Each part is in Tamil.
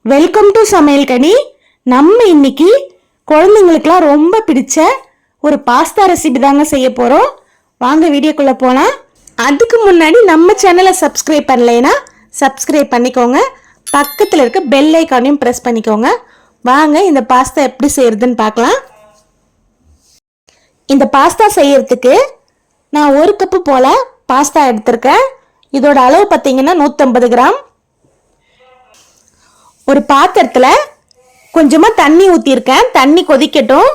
வெல்கம் டு சமையல் கனி. நம்ம இன்னைக்கு குழந்தைங்களுக்குலாம் ரொம்ப பிடிச்ச ஒரு பாஸ்தா ரெசிபி தாங்க செய்ய போகிறோம். வாங்க வீடியோக்குள்ளே போகலாம். அதுக்கு முன்னாடி நம்ம சேனலை சப்ஸ்கிரைப் பண்ணலைன்னா சப்ஸ்கிரைப் பண்ணிக்கோங்க. பக்கத்தில் இருக்க பெல் ஐக்கானையும் ப்ரெஸ் பண்ணிக்கோங்க. வாங்க இந்த பாஸ்தா எப்படி செய்யறதுன்னு பார்க்கலாம். இந்த பாஸ்தா செய்யறதுக்கு நான் 1 கப்பு போல் பாஸ்தா எடுத்திருக்கேன். இதோட அளவு பார்த்தீங்கன்னா 150 கிராம். ஒரு பாத்திரத்தில் கொஞ்சமாக தண்ணி ஊற்றிருக்கேன். தண்ணி கொதிக்கட்டும்.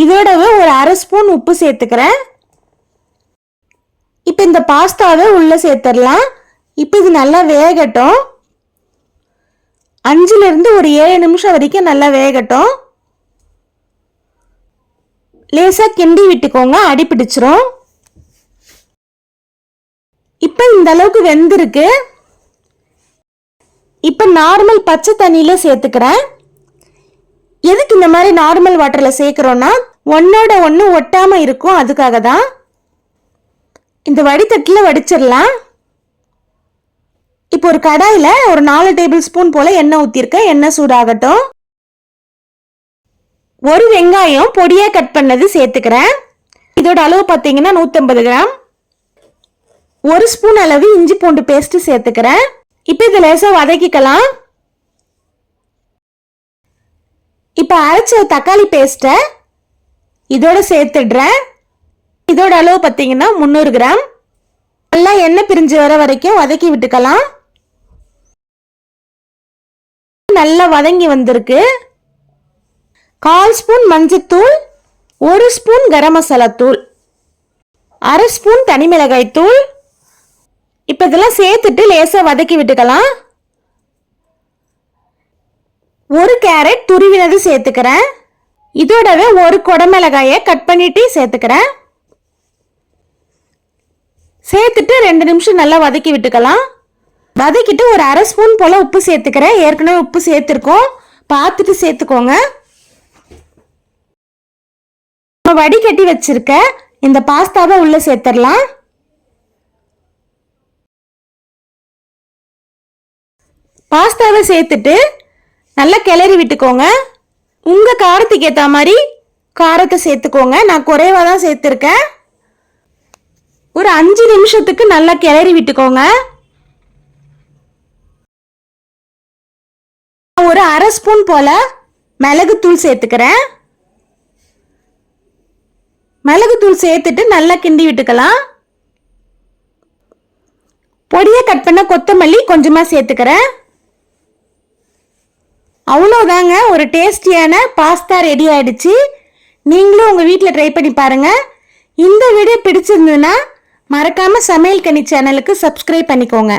இதோடவே ஒரு 1/2 ஸ்பூன் உப்பு சேர்த்துக்கிறேன். இப்போ இந்த பாஸ்தாவை உள்ளே சேர்த்துடலாம். இப்போ இது நல்லா வேகட்டும். 5லிருந்து ஒரு 7 நிமிஷம் வரைக்கும் நல்லா வேகட்டும். லேசாக கிண்டி விட்டுக்கோங்க, அடி பிடிச்சிரும். இப்போ இந்த அளவுக்கு வெந்திருக்கு. இப்போ நார்மல் பச்சை தண்ணியில் சேர்த்துக்கிறேன். எதுக்கு இந்த மாதிரி நார்மல் வாட்டரில் சேர்க்குறோன்னா ஒன்னோட ஒன்று ஒட்டாமல் இருக்கும், அதுக்காக தான். இந்த வடித்தட்டில் வடிச்சிடலாம். இப்போ ஒரு கடாயில் ஒரு 4 டேபிள் ஸ்பூன் போல் எண்ணெய் ஊற்றிருக்கேன். எண்ணெய் சூடாகட்டும். ஒரு வெங்காயம் பொடியாக கட் பண்ணது சேர்த்துக்கிறேன். இதோட அளவு பார்த்தீங்கன்னா 150 கிராம். 1 ஸ்பூன் அளவு இஞ்சி பூண்டு பேஸ்ட் சேர்த்துக்கிறேன். இப்போ இதை லேசாக வதக்கிக்கலாம். இப்போ அரைச்ச தக்காளி பேஸ்ட்டை இதோட சேர்த்துடுறேன். இதோட அளவு பார்த்தீங்கன்னா 300 கிராம். நல்லா எண்ணெய் பிரிஞ்சு வர வரைக்கும் வதக்கி விட்டுக்கலாம். நல்லா வதங்கி வந்திருக்கு. 1/4 ஸ்பூன் மஞ்சத்தூள், 1 ஸ்பூன் கரம் மசாலா தூள், 1/2 ஸ்பூன் தனி மிளகாய் தூள். இப்போ இதெல்லாம் சேர்த்துட்டு லேசாக வதக்கி விட்டுக்கலாம். 1 கேரட் துருவினது சேர்த்துக்கிறேன். இதோடவே 1 குடமிளகாயை கட் பண்ணிட்டு சேர்த்துக்கிறேன். சேர்த்துட்டு 2 நிமிஷம் நல்லா வதக்கி விட்டுக்கலாம். வதக்கிட்டு ஒரு 1/2 ஸ்பூன் போல் உப்பு சேர்த்துக்கிறேன். ஏற்கனவே உப்பு சேர்த்துருக்கோம், பார்த்துட்டு சேர்த்துக்கோங்க. வடிகட்டி வச்சிருக்க இந்த பாஸ்தாவை உள்ள சேர்த்துடலாம். பாஸ்தாவை சேர்த்துட்டு நல்லா கிளறி விட்டுக்கோங்க. உங்கள் காரத்துக்கு ஏற்ற மாதிரி காரத்தை சேர்த்துக்கோங்க. நான் குறைவாக தான் சேர்த்துருக்கேன். ஒரு 5 நிமிஷத்துக்கு நல்லா கிளறி விட்டுக்கோங்க. ஒரு 1/2 ஸ்பூன் போல் மிளகுத்தூள் சேர்த்துக்கிறேன். மிளகுத்தூள் சேர்த்துட்டு நல்லா கிண்டி விட்டுக்கலாம். பொடியை கட் பண்ண கொத்தமல்லி கொஞ்சமாக சேர்த்துக்கிறேன். அவ்வளோதாங்க, ஒரு டேஸ்டியான பாஸ்தா ரெடி ஆயிடுச்சு. நீங்களும் உங்கள் வீட்டில் ட்ரை பண்ணி பாருங்கள். இந்த வீடியோ பிடிச்சிருந்ததுன்னா மறக்காமல் சமையல் கனி சேனலுக்கு சப்ஸ்கிரைப் பண்ணிக்கோங்க.